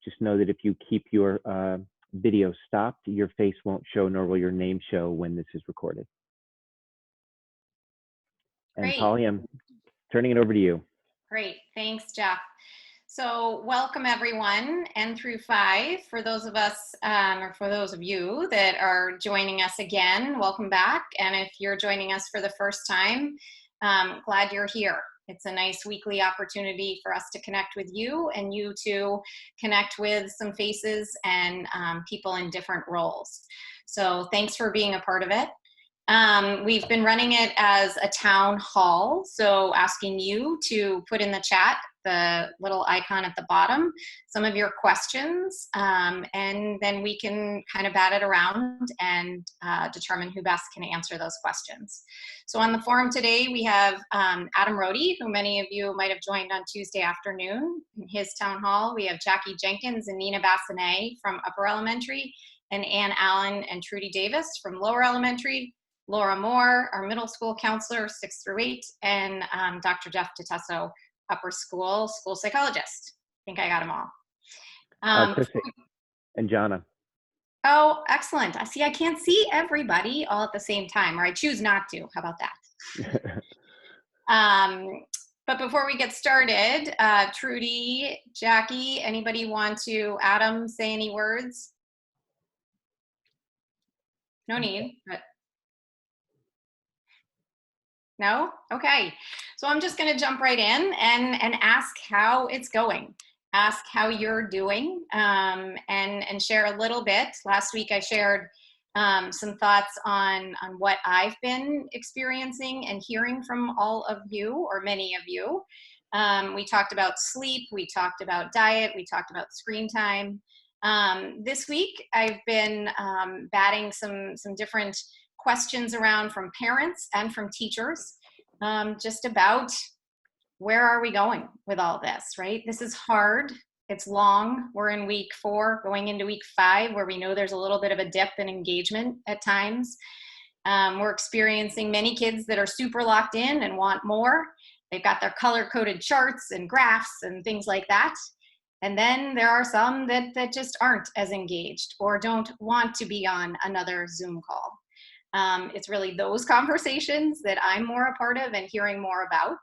Just know that if you keep your video stopped, your face won't show, nor will your name show when this is recorded. And Great. Polly, I'm turning it over to you. Great, thanks, Jeff. So welcome everyone, N-5, for those of us, or for those of you that are joining us again, welcome back. And if you're joining us for the first time, glad you're here. It's a nice weekly opportunity for us to connect with you and you to connect with some faces and people in different roles. So thanks for being a part of it. We've been running it as a town hall, so asking you to put in the chat, the little icon at the bottom, some of your questions, and then we can kind of bat it around and determine who best can answer those questions. So on the forum today, we have Adam Rohde, who many of you might have joined on Tuesday afternoon in his town hall. We have Jackie Jenkins and Nina Bassinet from Upper Elementary, and Ann Allen and Trudy Davis from Lower Elementary, Laura Moore, our middle school counselor, 6 through 8, and Dr. Jeff DeTesso, upper school psychologist. I think I got them all. Chris and Jana. Oh, excellent. I see I can't see everybody all at the same time, or I choose not to. How about that? But before we get started, Trudy, Jackie, anybody want to, Adam, say any words? No need, but no? Okay. So I'm just going to jump right in and ask how it's going. Ask how you're doing, and share a little bit. Last week I shared some thoughts on what I've been experiencing and hearing from all of you, or many of you. We talked about sleep, we talked about diet, we talked about screen time. This week I've been batting some different questions around from parents and from teachers, just about where are we going with all this, right? This is hard, it's long. We're in week 4, going into week 5, where we know there's a little bit of a dip in engagement at times. We're experiencing many kids that are super locked in and want more. They've got their color-coded charts and graphs and things like that. And then there are some that just aren't as engaged or don't want to be on another Zoom call. It's really those conversations that I'm more a part of and hearing more about.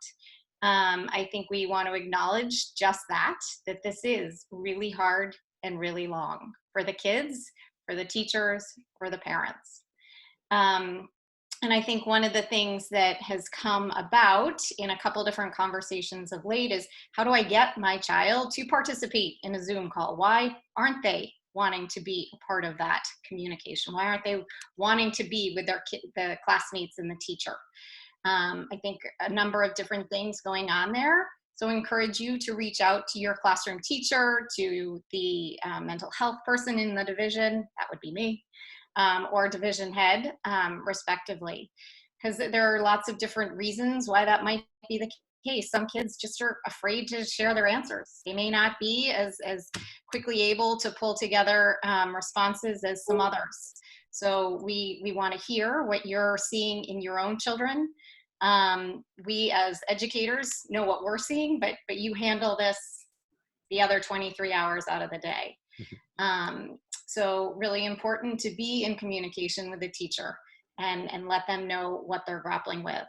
I think we want to acknowledge just that this is really hard and really long for the kids, for the teachers, for the parents. And I think one of the things that has come about in a couple different conversations of late is, how do I get my child to participate in a Zoom call? Why aren't they wanting to be a part of that communication? Why aren't they wanting to be with the classmates and the teacher? I think a number of different things going on there. So I encourage you to reach out to your classroom teacher, to the mental health person in the division, that would be me, or division head, respectively. Because there are lots of different reasons why that might be the case. Some kids just are afraid to share their answers. They may not be as quickly able to pull together responses as some others. So we want to hear what you're seeing in your own children. We as educators know what we're seeing, but you handle this the other 23 hours out of the day. So really important to be in communication with the teacher and let them know what they're grappling with.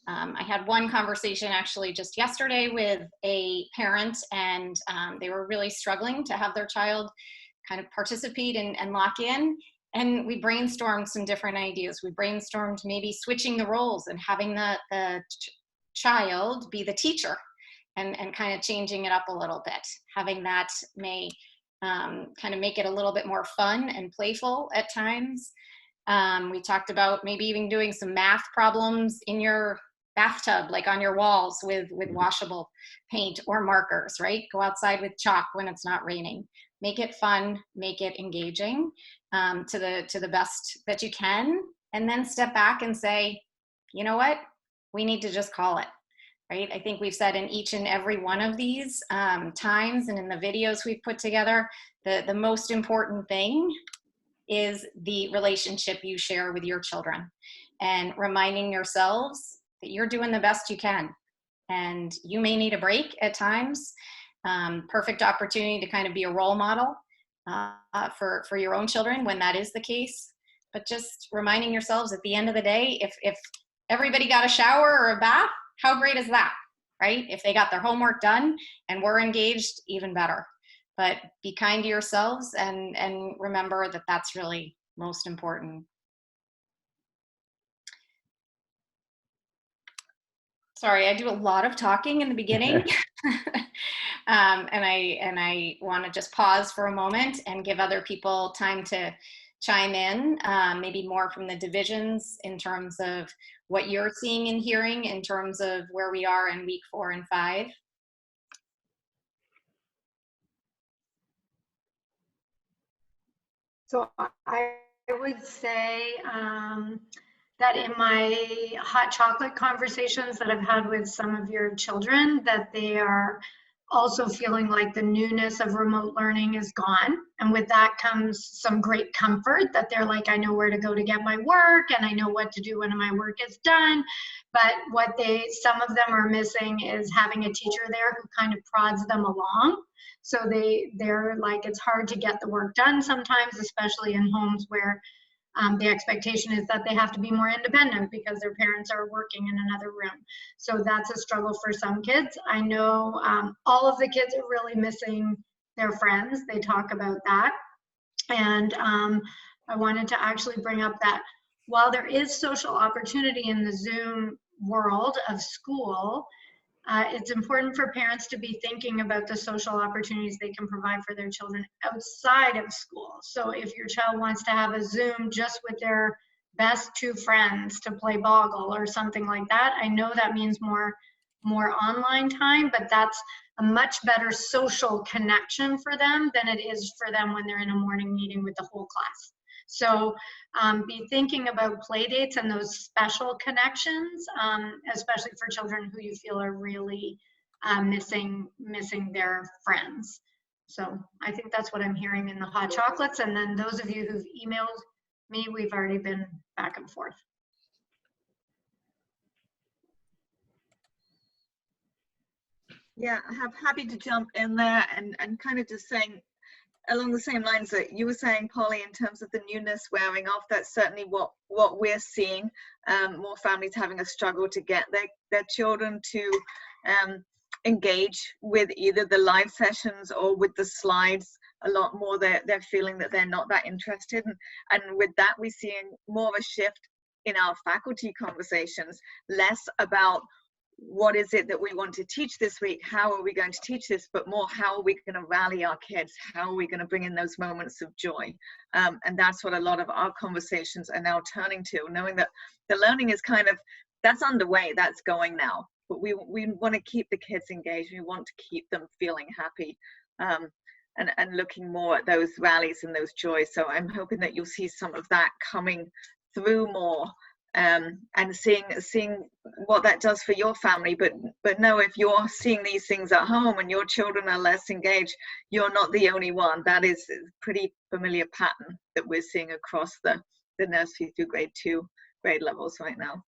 I had one conversation actually just yesterday with a parent, and they were really struggling to have their child kind of participate and lock in. And we brainstormed some different ideas. We brainstormed maybe switching the roles and having the child be the teacher, and kind of changing it up a little bit. Having that may kind of make it a little bit more fun and playful at times. We talked about maybe even doing some math problems in your bathtub, like on your walls with washable paint or markers, right? Go outside with chalk when it's not raining. Make it fun, make it engaging to the best that you can, and then step back and say, you know what, we need to just call it, right? I think we've said in each and every one of these times and in the videos we've put together, the most important thing is the relationship you share with your children, and reminding yourselves that you're doing the best you can. And you may need a break at times. Perfect opportunity to kind of be a role model for your own children when that is the case. But just reminding yourselves at the end of the day, if everybody got a shower or a bath, how great is that, right? If they got their homework done and were engaged, even better. But be kind to yourselves and remember that that's really most important. Sorry, I do a lot of talking in the beginning. And I want to just pause for a moment and give other people time to chime in, maybe more from the divisions in terms of what you're seeing and hearing in terms of where we are in week 4 and 5. So I would say that in my hot chocolate conversations that I've had with some of your children, that they are also feeling like the newness of remote learning is gone. And with that comes some great comfort that they're like, I know where to go to get my work and I know what to do when my work is done. But what some of them are missing is having a teacher there who kind of prods them along. So they're like, it's hard to get the work done sometimes, especially in homes where the expectation is that they have to be more independent because their parents are working in another room. So that's a struggle for some kids. I know all of the kids are really missing their friends. They talk about that. And I wanted to actually bring up that while there is social opportunity in the Zoom world of school, it's important for parents to be thinking about the social opportunities they can provide for their children outside of school. So if your child wants to have a Zoom just with their best 2 friends to play Boggle or something like that, I know that means more online time, but that's a much better social connection for them than it is for them when they're in a morning meeting with the whole class. So be thinking about play dates and those special connections, especially for children who you feel are really missing their friends. So I think that's what I'm hearing in the hot chocolates. And then those of you who've emailed me, we've already been back and forth. Yeah, I'm happy to jump in there and kind of just saying, along the same lines that you were saying, Polly, in terms of the newness wearing off, that's certainly what we're seeing. More families having a struggle to get their children to engage with either the live sessions or with the slides. A lot more they're feeling that they're not that interested, and with that we're seeing more of a shift in our faculty conversations, less about what is it that we want to teach this week, how are we going to teach this, but more how are we going to rally our kids, how are we going to bring in those moments of joy. And that's what a lot of our conversations are now turning to, knowing that the learning is kind of, that's underway, that's going now, but we want to keep the kids engaged, we want to keep them feeling happy, and looking more at those rallies and those joys. So I'm hoping that you'll see some of that coming through more, and seeing what that does for your family, but know if you're seeing these things at home and your children are less engaged, you're not the only one. That is a pretty familiar pattern that we're seeing across the nursery through grade 2 grade levels right now.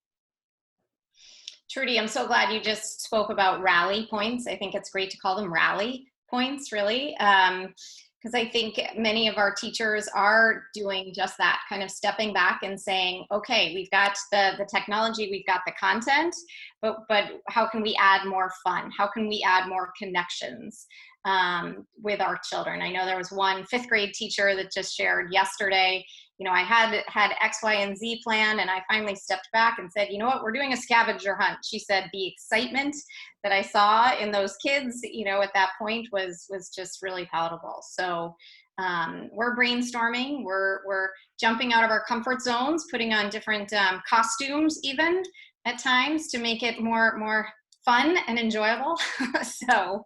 Trudy, I'm so glad you just spoke about rally points. I think it's great to call them rally points, really, because I think many of our teachers are doing just that, kind of stepping back and saying, okay, we've got the technology, we've got the content, but how can we add more fun? How can we add more connections with our children? I know there was one 5th grade teacher that just shared yesterday, you know, I had X, Y, and Z plan, and I finally stepped back and said, you know what, we're doing a scavenger hunt. She said the excitement that I saw in those kids, you know, at that point was just really palatable. So we're brainstorming, we're jumping out of our comfort zones, putting on different costumes even at times to make it more fun and enjoyable. So,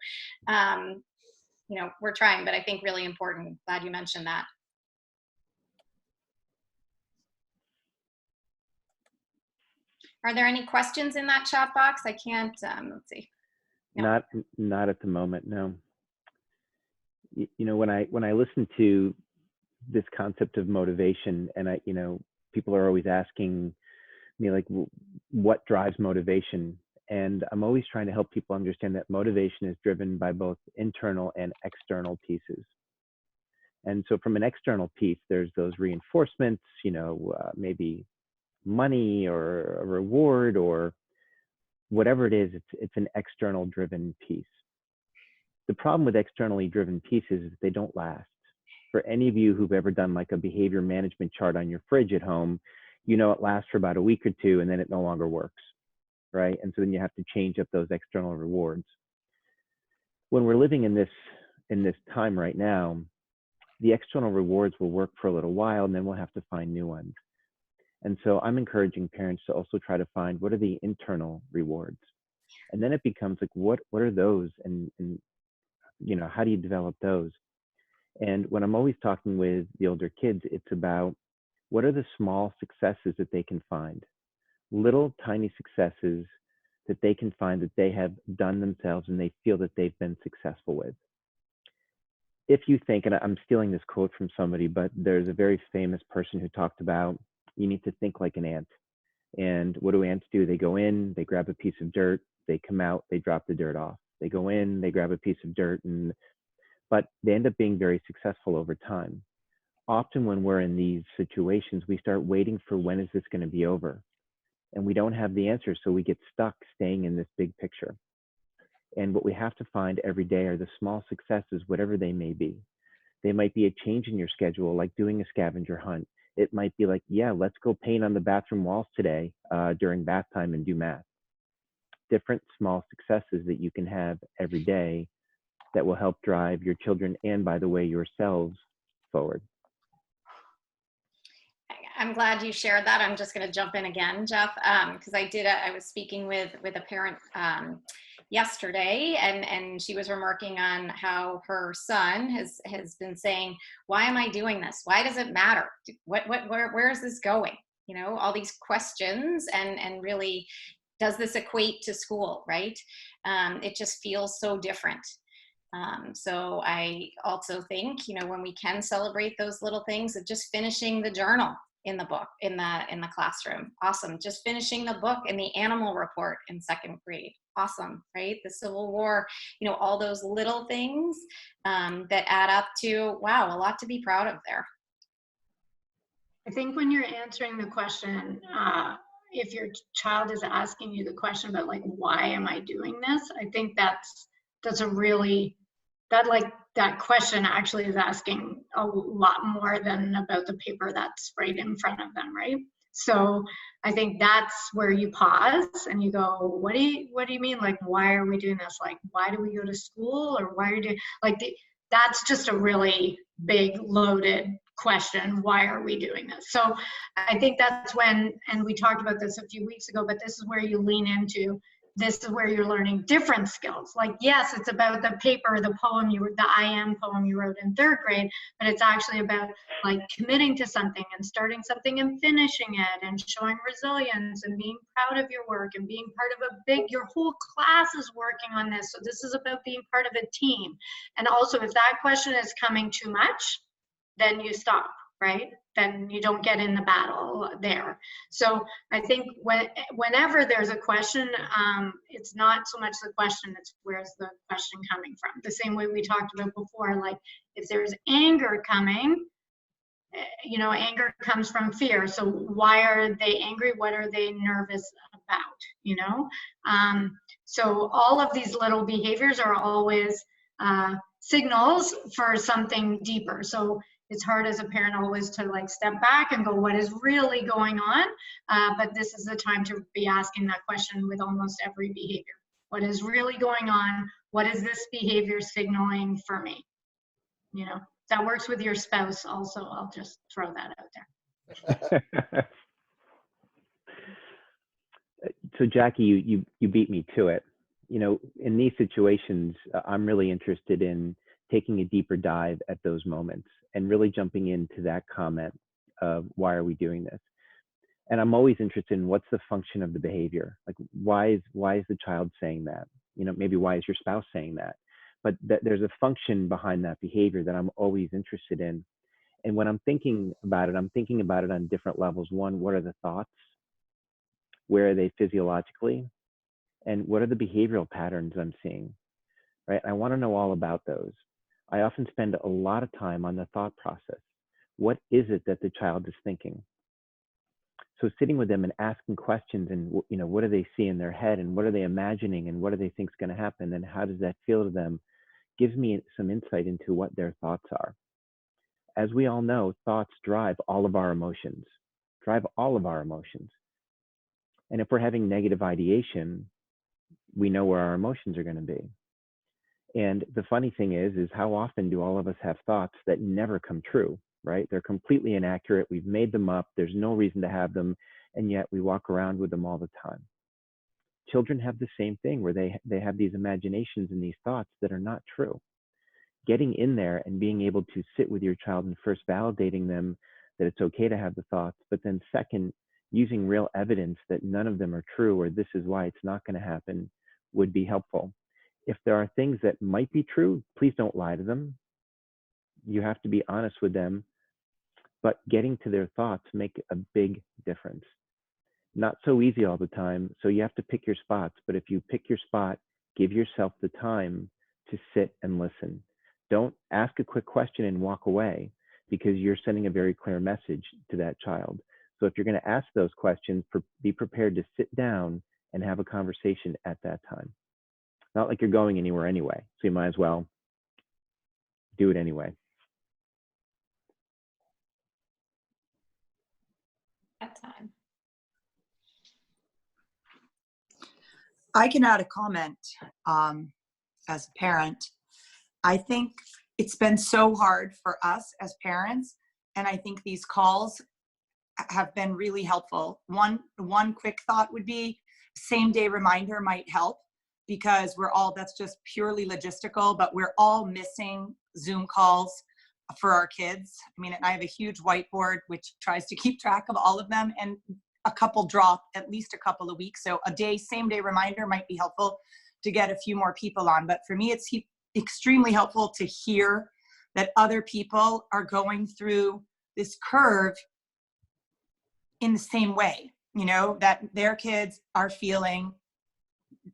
you know, we're trying, but I think really important. Glad you mentioned that. Are there any questions in that chat box? I can't, let's see. No. Not at the moment, no. You know, when I listen to this concept of motivation, and you know, people are always asking me like, what drives motivation? And I'm always trying to help people understand that motivation is driven by both internal and external pieces. And so from an external piece, there's those reinforcements, maybe money or a reward or whatever it is, it's an external driven piece. The problem with externally driven pieces is they don't last. For any of you who've ever done like a behavior management chart on your fridge at home, it lasts for about a week or two and then it no longer works, right? And so then you have to change up those external rewards. When we're living in this time right now, the external rewards will work for a little while and then we'll have to find new ones. And so I'm encouraging parents to also try to find what are the internal rewards. And then it becomes like, what are those? And how do you develop those? And when I'm always talking with the older kids, it's about what are the small successes that they can find, little tiny successes that they can find that they have done themselves and they feel that they've been successful with. If you think, and I'm stealing this quote from somebody, but there's a very famous person who talked about, you need to think like an ant. And what do ants do? They go in, they grab a piece of dirt, they come out, they drop the dirt off. They go in, they grab a piece of dirt, but they end up being very successful over time. Often when we're in these situations, we start waiting for when is this going to be over? And we don't have the answer, so we get stuck staying in this big picture. And what we have to find every day are the small successes, whatever they may be. They might be a change in your schedule, like doing a scavenger hunt. It might be like, yeah, let's go paint on the bathroom walls today during bath time and do math. Different small successes that you can have every day that will help drive your children and, by the way, yourselves forward. I'm glad you shared that. I'm just going to jump in again, Jeff, because I was speaking with a parent yesterday, and she was remarking on how her son has been saying, "Why am I doing this? Why does it matter? Where is this going?" All these questions, and really, does this equate to school? Right? It just feels so different. So I also think, when we can celebrate those little things of just finishing the journal in the book, in the classroom. Awesome. Just finishing the book in the animal report in second grade. Awesome, right? The Civil War, all those little things that add up to, wow, a lot to be proud of there. I think when you're answering the question, if your child is asking you the question about like, why am I doing this? I think that's a really, that question actually is asking a lot more than about the paper that's right in front of them, right? So I think that's where you pause and you go, what do you mean? Like, why are we doing this? Like, why do we go to school? Or why are you doing, like, that's just a really big loaded question. Why are we doing this? So I think that's when, and we talked about this a few weeks ago, but this is where you lean into, this is where you're learning different skills. Like, yes, it's about the paper, the poem the I Am poem you wrote in third grade, but it's actually about like committing to something and starting something and finishing it and showing resilience and being proud of your work and being part of your whole class is working on this. So this is about being part of a team. And also, if that question is coming too much, then you stop, right? Then you don't get in the battle there. So I think whenever there's a question, it's not so much the question, it's where's the question coming from. The same way we talked about before, like if there's anger coming, anger comes from fear. So why are they angry? What are they nervous about, So all of these little behaviors are always signals for something deeper. So it's hard as a parent always to like step back and go, what is really going on? But this is the time to be asking that question with almost every behavior. What is really going on? What is this behavior signaling for me? That works with your spouse also. I'll just throw that out there. So Jackie, you beat me to it. In these situations, I'm really interested in taking a deeper dive at those moments and really jumping into that comment of why are we doing this? And I'm always interested in what's the function of the behavior? Like why is the child saying that? Maybe why is your spouse saying that? But there's a function behind that behavior that I'm always interested in. And when I'm thinking about it, I'm thinking about it on different levels. One, what are the thoughts? Where are they physiologically? And what are the behavioral patterns I'm seeing, right? I want to know all about those. I often spend a lot of time on the thought process. What is it that the child is thinking? So sitting with them and asking questions, and what do they see in their head, and what are they imagining, and what do they think is going to happen, and how does that feel to them, gives me some insight into what their thoughts are. As we all know, thoughts drive all of our emotions, And if we're having negative ideation, we know where our emotions are going to be. And the funny thing is how often do all of us have thoughts that never come true, right? They're completely inaccurate. We've made them up. There's no reason to have them. And yet we walk around with them all the time. Children have the same thing, where they have these imaginations and these thoughts that are not true. Getting in there and being able to sit with your child and first validating them that it's okay to have the thoughts, but then second, using real evidence that none of them are true, or this is why it's not going to happen, would be helpful. If there are things that might be true, please don't lie to them. You have to be honest with them, but getting to their thoughts make a big difference. Not so easy all the time, so you have to pick your spots, but if you pick your spot, give yourself the time to sit and listen. Don't ask a quick question and walk away, because you're sending a very clear message to that child. So if you're going to ask those questions, be prepared to sit down and have a conversation at that time. Not like you're going anywhere anyway, so you might as well do it anyway. That time. I can add a comment as a parent. I think it's been so hard for us as parents, and I think these calls have been really helpful. One quick thought would be same day reminder might help, because that's just purely logistical, but we're all missing Zoom calls for our kids. I mean, I have a huge whiteboard which tries to keep track of all of them, and a couple drop at least a couple of weeks. So same day reminder might be helpful to get a few more people on. But for me, it's extremely helpful to hear that other people are going through this curve in the same way, that their kids are feeling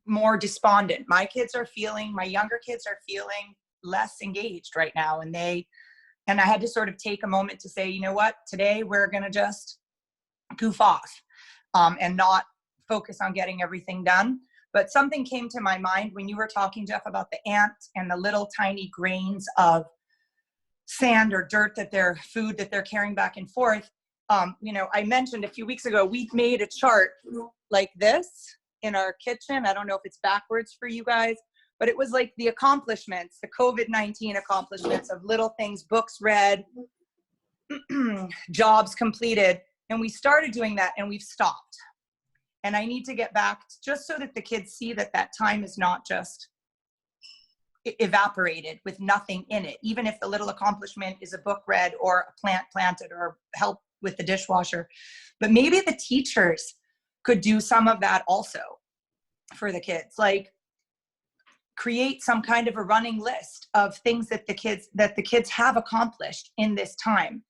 more despondent. My younger kids are feeling less engaged right now. And I had to sort of take a moment to say, you know what, today we're going to just goof off and not focus on getting everything done. But something came to my mind when you were talking, Jeff, about the ants and the little tiny grains of sand or dirt food that they're carrying back and forth. I mentioned a few weeks ago, we made a chart like this in our kitchen. I don't know if it's backwards for you guys, but it was like the accomplishments, the COVID-19 accomplishments of little things, books read, jobs completed. And we started doing that and we've stopped. And I need to get back just so that the kids see that time is not just evaporated with nothing in it. Even if the little accomplishment is a book read or a plant planted or help with the dishwasher. But maybe the teachers could do some of that also for the kids, like create some kind of a running list of things that the kids have accomplished in this time.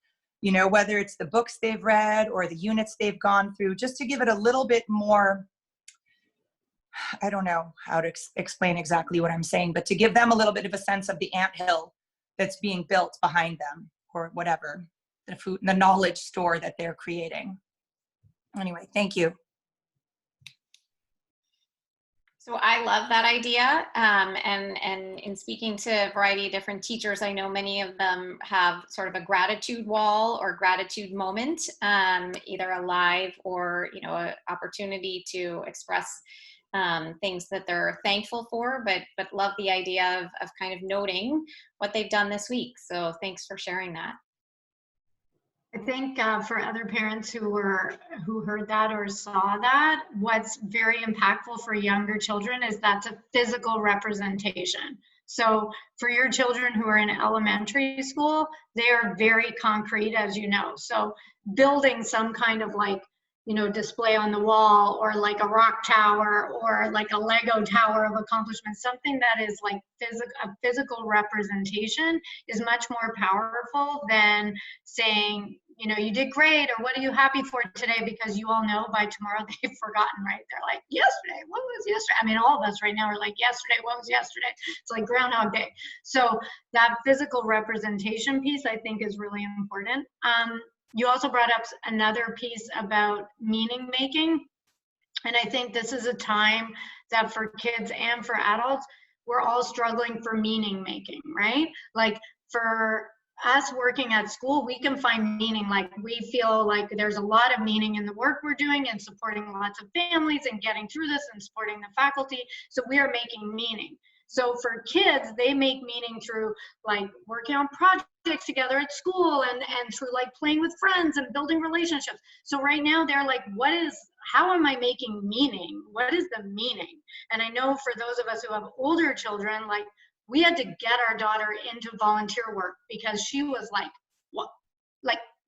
Whether it's the books they've read or the units they've gone through, just to give it a little bit more, I don't know how to explain exactly what I'm saying, but to give them a little bit of a sense of the anthill that's being built behind them, or whatever, the knowledge store that they're creating. Anyway, thank you. So I love that idea. And in speaking to a variety of different teachers, I know many of them have sort of a gratitude wall or gratitude moment, either a live or, an opportunity to express things that they're thankful for, but love the idea of kind of noting what they've done this week. So thanks for sharing that. I think for other parents who heard that or saw that, what's very impactful for younger children is that's a physical representation. So for your children who are in elementary school, they are very concrete, as you know. So building some kind of display on the wall, or like a rock tower, or like a Lego tower of accomplishments, something that is like a physical representation is much more powerful than saying, you know, you did great, or what are you happy for today? Because you all know by tomorrow they've forgotten, right? They're like, yesterday, what was yesterday? I mean, all of us right now are like, yesterday, what was yesterday? It's like Groundhog Day. So that physical representation piece, I think, is really important. You also brought up another piece about meaning making. And I think this is a time that for kids and for adults, we're all struggling for meaning making, right? Like for us working at school, we can find meaning. Like we feel like there's a lot of meaning in the work we're doing and supporting lots of families and getting through this and supporting the faculty. So we are making meaning. So for kids, they make meaning through like working on projects together at school and through like playing with friends and building relationships. So right now they're like, how am I making meaning? What is the meaning? And I know for those of us who have older children, like we had to get our daughter into volunteer work because she was like,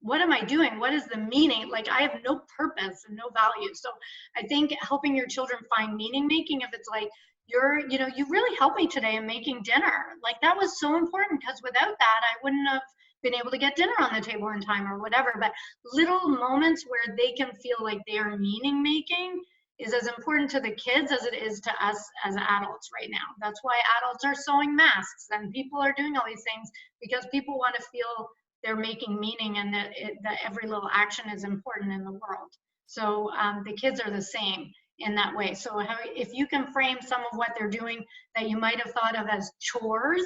what am I doing? What is the meaning? Like I have no purpose and no value. So I think helping your children find meaning making, if it's like, you really helped me today in making dinner. Like that was so important because without that, I wouldn't have been able to get dinner on the table in time or whatever. But little moments where they can feel like they are meaning making is as important to the kids as it is to us as adults right now. That's why adults are sewing masks and people are doing all these things, because people want to feel they're making meaning and that every little action is important in the world. So the kids are the same in that way. So if you can frame some of what they're doing that you might have thought of as chores,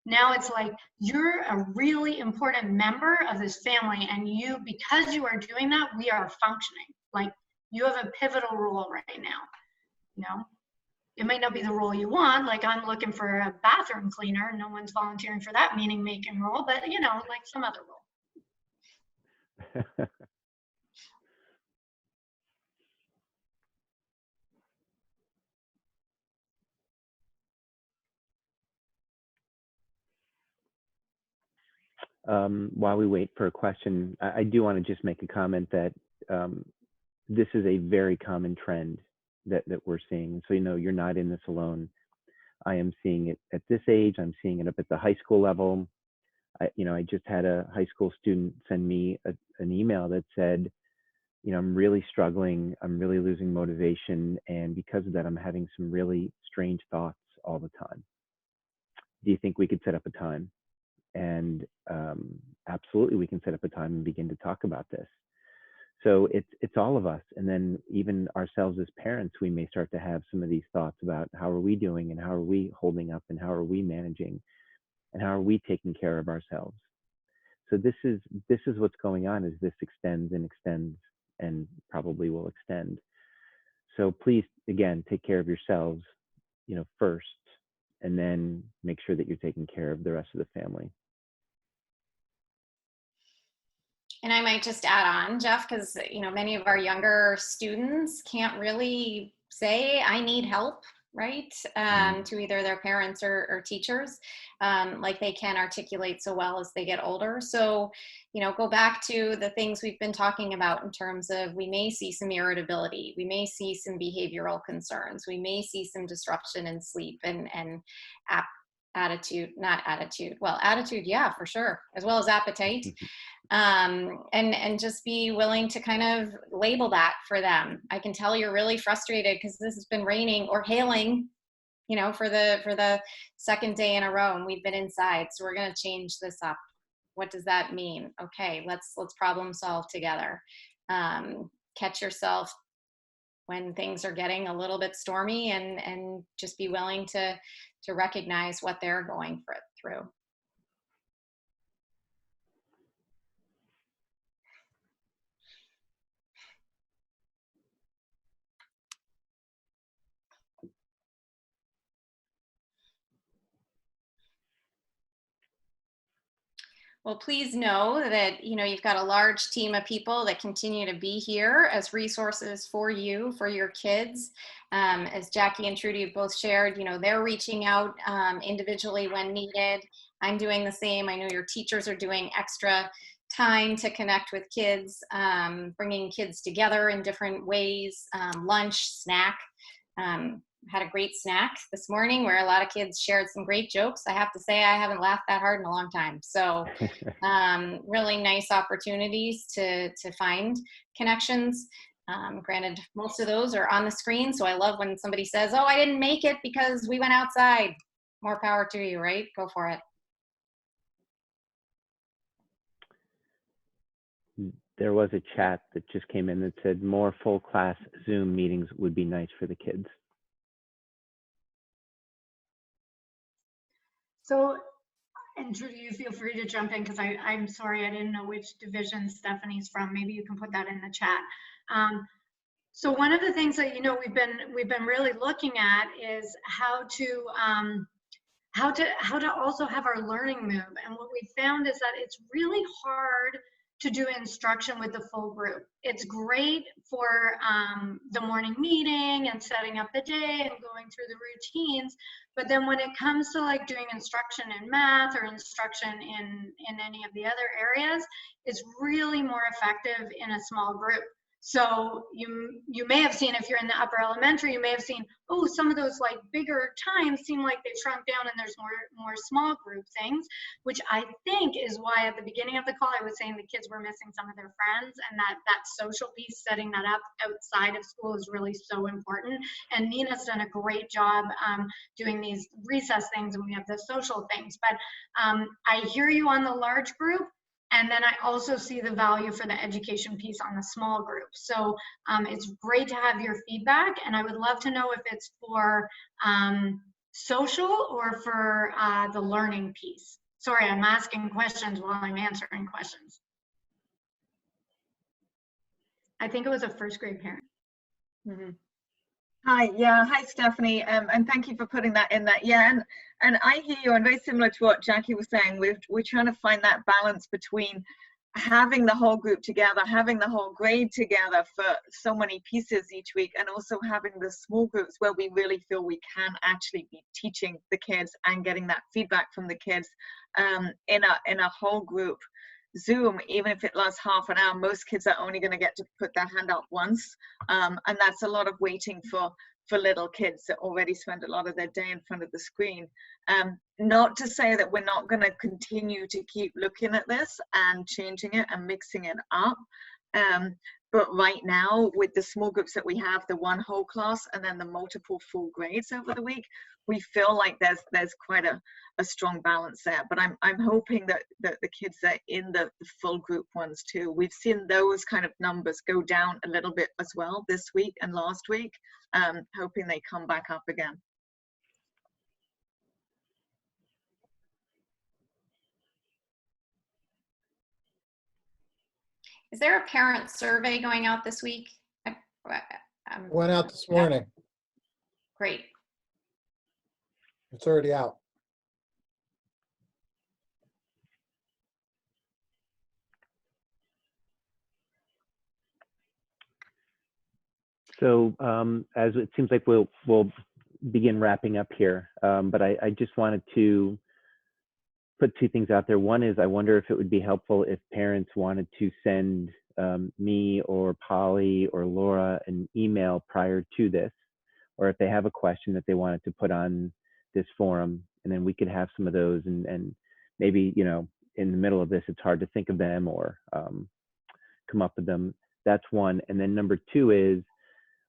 now it's like you're a really important member of this family, and because you are doing that, we are functioning. Like you have a pivotal role right now. You know, it might not be the role you want. Like I'm looking for a bathroom cleaner, no one's volunteering for that meaning making role, but you know, like some other role. While we wait for a question, I do want to just make a comment that this is a very common trend that we're seeing. So, you know, you're not in this alone. I am seeing it at this age. I'm seeing it up at the high school level. I just had a high school student send me an email that said, you know, I'm really struggling. I'm really losing motivation. And because of that, I'm having some really strange thoughts all the time. Do you think we could set up a time? And absolutely, we can set up a time and begin to talk about this. So it's all of us, and then even ourselves as parents, we may start to have some of these thoughts about how are we doing, and how are we holding up, and how are we managing, and how are we taking care of ourselves. So this is what's going on as this extends and extends, and probably will extend. So please, again, take care of yourselves, you know, first, and then make sure that you're taking care of the rest of the family. And I might just add on, Jeff, because you know many of our younger students can't really say I need help, right? To either their parents or teachers, like they can articulate so well as they get older. So, you know, go back to the things we've been talking about in terms of we may see some irritability, we may see some behavioral concerns, we may see some disruption in sleep and attitude, yeah, for sure, as well as appetite. And just be willing to kind of label that for them. I can tell you're really frustrated because this has been raining or hailing, you know, for the second day in a row, and we've been inside. So we're going to change this up. What does that mean? Okay, let's problem solve together. Catch yourself when things are getting a little bit stormy, and just be willing to recognize what they're going through. Well, please know that, you know, you've got a large team of people that continue to be here as resources for you, for your kids. As Jackie and Trudy have both shared, you know, they're reaching out individually when needed. I'm doing the same. I know your teachers are doing extra time to connect with kids, bringing kids together in different ways, lunch, snack. had a great snack this morning where a lot of kids shared some great jokes. I have to say I haven't laughed that hard in a long time. So really nice opportunities to find connections. Granted, most of those are on the screen. So I love when somebody says, oh, I didn't make it because we went outside. More power to you, right? Go for it. There was a chat that just came in that said more full class Zoom meetings would be nice for the kids. So, and Trudy, you feel free to jump in because I'm sorry, I didn't know which division Stephanie's from. Maybe you can put that in the chat. So one of the things that, you know, we've been really looking at is how to also have our learning move. And what we found is that it's really hard to do instruction with the full group. It's great for the morning meeting and setting up the day and going through the routines. But then when it comes to like doing instruction in math or instruction in any of the other areas, it's really more effective in a small group. So you may have seen, if you're in the upper elementary, you may have seen, oh, some of those like bigger times seem like they've shrunk down and there's more small group things, which I think is why at the beginning of the call I was saying the kids were missing some of their friends, and that social piece, setting that up outside of school, is really so important. And Nina's done a great job doing these recess things, and we have the social things. But I hear you on the large group. And then I also see the value for the education piece on the small group. So it's great to have your feedback, and I would love to know if it's for social or for the learning piece. Sorry, I'm asking questions while I'm answering questions. I think it was a first grade parent. Mm-hmm. Hi Stephanie, and thank you for putting that in that. And I hear you, and very similar to what Jackie was saying, we're trying to find that balance between having the whole group together, having the whole grade together for so many pieces each week, and also having the small groups where we really feel we can actually be teaching the kids and getting that feedback from the kids in a whole group Zoom. Even if it lasts half an hour, most kids are only going to get to put their hand up once, and that's a lot of waiting for little kids that already spend a lot of their day in front of the screen. Not to say that we're not going to continue to keep looking at this and changing it and mixing it up, but right now, with the small groups that we have, the one whole class and then the multiple full grades over the week, we feel like there's quite a strong balance there. But I'm hoping that the kids that are in the full group ones too, we've seen those kind of numbers go down a little bit as well this week and last week, hoping they come back up again. Is there a parent survey going out this week? Went out this morning. Great. It's already out. So as it seems like we'll begin wrapping up here, but I just wanted to put two things out there. One is, I wonder if it would be helpful if parents wanted to send me or Polly or Laura an email prior to this, or if they have a question that they wanted to put on this forum, and then we could have some of those, and maybe, you know, in the middle of this, it's hard to think of them or come up with them. That's one. And then number two is,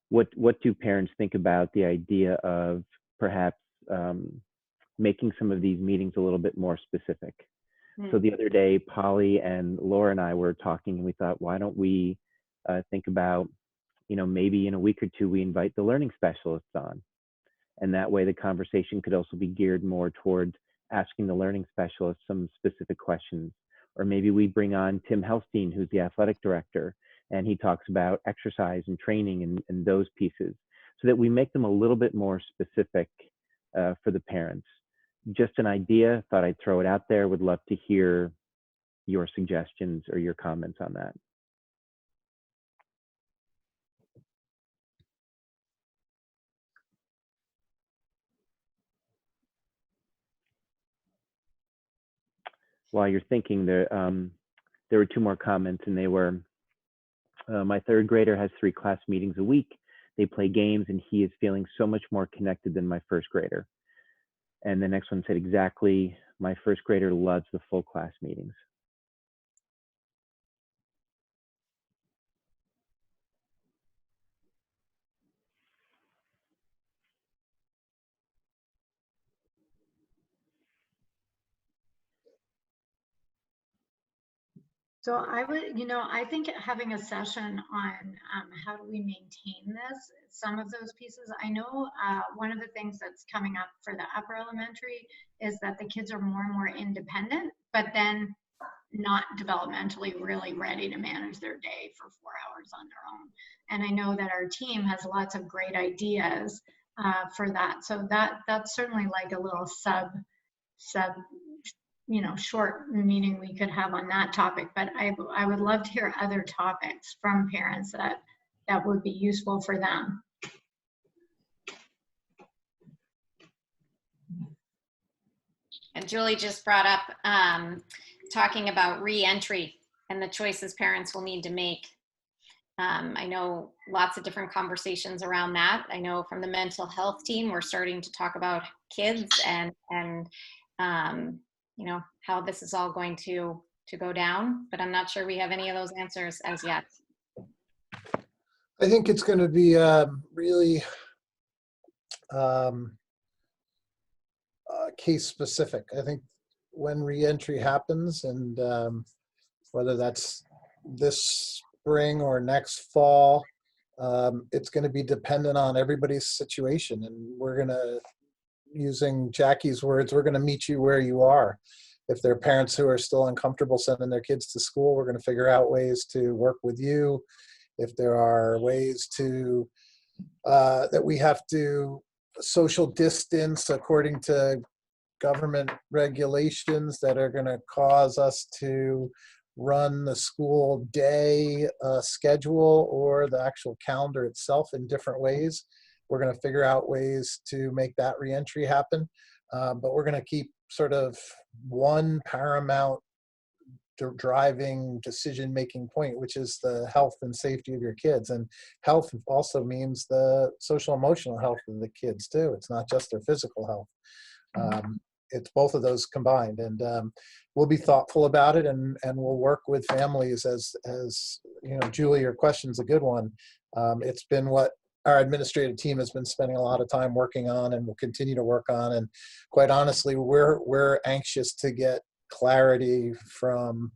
what do parents think about the idea of perhaps making some of these meetings a little bit more specific? So the other day, Polly and Laura and I were talking, and we thought, why don't we think about, you know, maybe in a week or two, we invite the learning specialists on. And that way the conversation could also be geared more towards asking the learning specialists some specific questions. Or maybe we bring on Tim Helstein, who's the athletic director, and he talks about exercise and training and those pieces, so that we make them a little bit more specific for the parents. Just an idea, thought I'd throw it out there. Would love to hear your suggestions or your comments on that. While you're thinking, there were two more comments, and they were, my third grader has 3 class meetings a week. they play games, and he is feeling so much more connected than my first grader. And the next one said, exactly, my first grader loves the full class meetings. So I would, I think having a session on how do we maintain this, some of those pieces. I know one of the things that's coming up for the upper elementary is that the kids are more and more independent, but then not developmentally really ready to manage their day for 4 hours on their own. And I know that our team has lots of great ideas for that. So that's certainly like a little sub short meeting we could have on that topic, but I would love to hear other topics from parents that would be useful for them. And Julie just brought up talking about re-entry and the choices parents will need to make. I know lots of different conversations around that. I know from the mental health team, we're starting to talk about kids and how this is all going to go down, but I'm not sure we have any of those answers as yet. I think it's going to be really case specific. I think when reentry happens, and whether that's this spring or next fall, it's going to be dependent on everybody's situation. And we're going to, using Jackie's words, we're going to meet you where you are. If there are parents who are still uncomfortable sending their kids to school, we're going to figure out ways to work with you. If there are ways to, that we have to social distance according to government regulations that are going to cause us to run the school day schedule or the actual calendar itself in different ways, we're going to figure out ways to make that reentry happen. But we're going to keep sort of one paramount driving decision-making point, which is the health and safety of your kids. And health also means the social emotional health of the kids too. It's not just their physical health. It's both of those combined. And we'll be thoughtful about it, and we'll work with families as Julie, your question's a good one. It's been what our administrative team has been spending a lot of time working on and will continue to work on. And quite honestly, we're anxious to get clarity from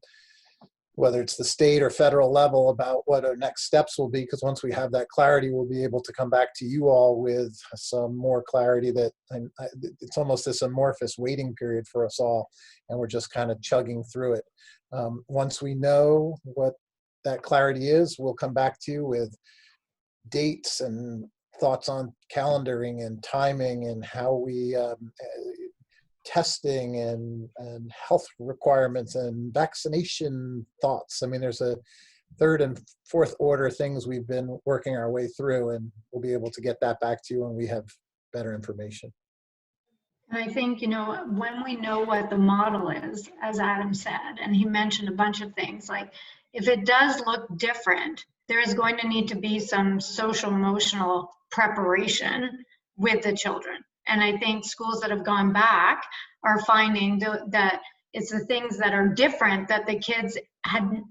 whether it's the state or federal level about what our next steps will be, because once we have that clarity, we'll be able to come back to you all with some more clarity. That it's almost this amorphous waiting period for us all, and we're just kind of chugging through it. Once we know what that clarity is, we'll come back to you with dates and thoughts on calendaring and timing and how we testing and health requirements and vaccination thoughts. I mean, there's a third and fourth order things we've been working our way through, and we'll be able to get that back to you when we have better information. And I think, when we know what the model is, as Adam said, and he mentioned a bunch of things, like if it does look different, there is going to need to be some social emotional preparation with the children. And I think schools that have gone back are finding that it's the things that are different that the kids hadn't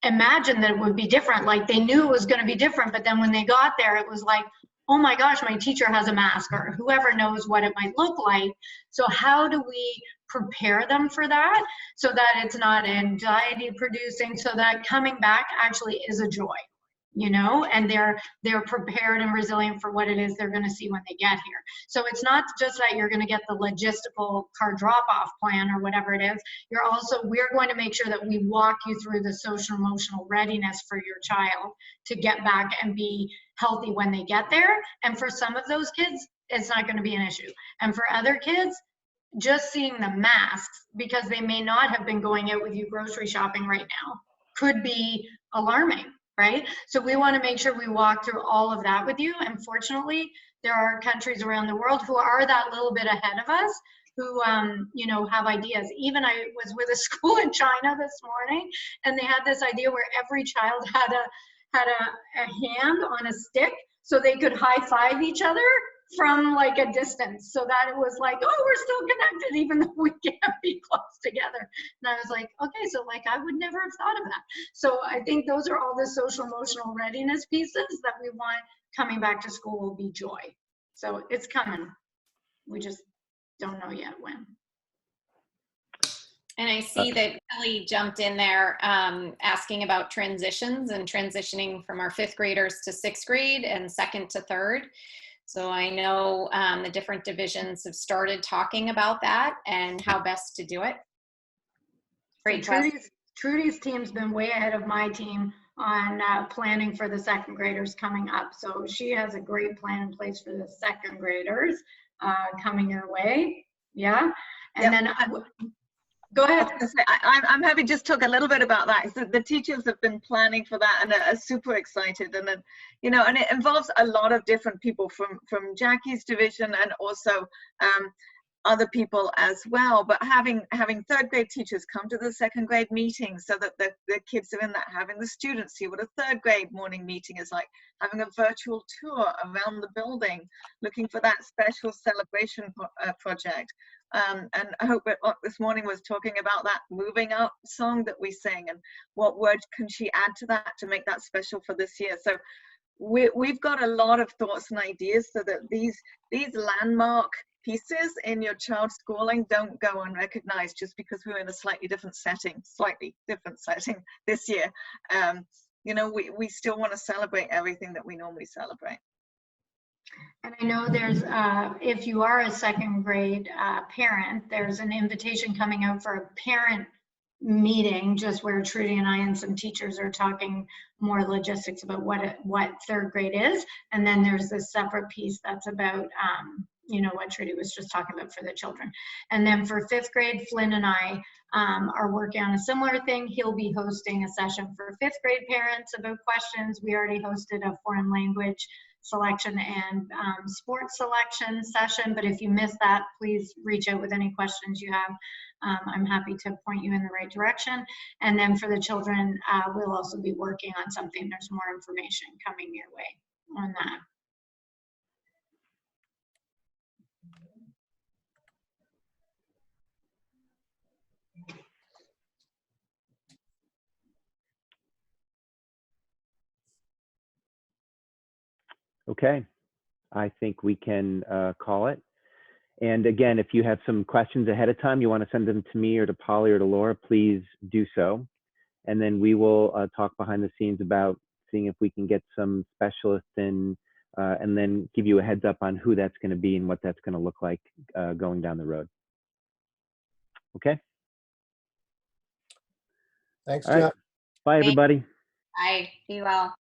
imagined that it would be different. Like they knew it was going to be different, but then when they got there, it was like, oh my gosh, my teacher has a mask, or whoever knows what it might look like. So how do we prepare them for that so that it's not anxiety producing, so that coming back actually is a joy, and they're prepared and resilient for what it is they're going to see when they get here. So it's not just that you're going to get the logistical car drop-off plan or whatever it is. We're going to make sure that we walk you through the social emotional readiness for your child to get back and be healthy when they get there. And for some of those kids, it's not going to be an issue. And for other kids, just seeing the masks, because they may not have been going out with you grocery shopping right now, could be alarming, right? So we want to make sure we walk through all of that with you. And fortunately, there are countries around the world who are that little bit ahead of us, who have ideas. Even I was with a school in China this morning, and they had this idea where every child had a hand on a stick so they could high five each other from like a distance, so that it was like, oh, we're still connected even though we can't be close together. And I was like, okay, so like I would never have thought of that. So I think those are all the social emotional readiness pieces that we want coming back to school will be joy. So it's coming. We just don't know yet when. And I see that Kelly jumped in there asking about transitions and transitioning from our 5th graders to 6th grade and 2nd to 3rd. So I know the different divisions have started talking about that and how best to do it. Great. So Trudy's team's been way ahead of my team on planning for the 2nd graders coming up. So she has a great plan in place for the 2nd graders coming your way. Yeah. And Yep. then go ahead. I'm happy just talk a little bit about that. So the teachers have been planning for that and are super excited. And then, you know, and it involves a lot of different people from Jackie's division and also other people as well. But having 3rd grade teachers come to the 2nd grade meeting so that the kids are in that, having the students see what a 3rd grade morning meeting is like, having a virtual tour around the building, looking for that special celebration project. And I hope that this morning was talking about that moving up song that we sing and what word can she add to that to make that special for this year. So we've got a lot of thoughts and ideas so that these landmark pieces in your child's schooling don't go unrecognized just because we're in a slightly different setting this year. You know, we still want to celebrate everything that we normally celebrate. And I know there's, if you are a 2nd grade parent, there's an invitation coming out for a parent meeting, just where Trudy and I and some teachers are talking more logistics about what 3rd grade is. And then there's this separate piece that's about, you know, what Trudy was just talking about for the children. And then for 5th grade, Flynn and I are working on a similar thing. He'll be hosting a session for 5th grade parents about questions. We already hosted a foreign language selection and sports selection session, but if you missed that, please reach out with any questions you have. I'm happy to point you in the right direction. And then for the children, we'll also be working on something. There's more information coming your way on that. Okay, I think we can call it. And again, if you have some questions ahead of time, you want to send them to me or to Polly or to Laura, please do so. And then we will talk behind the scenes about seeing if we can get some specialists in and then give you a heads up on who that's going to be and what that's going to look like going down the road. Okay? Thanks, All right. Jeff. Bye, everybody. Bye. Be well.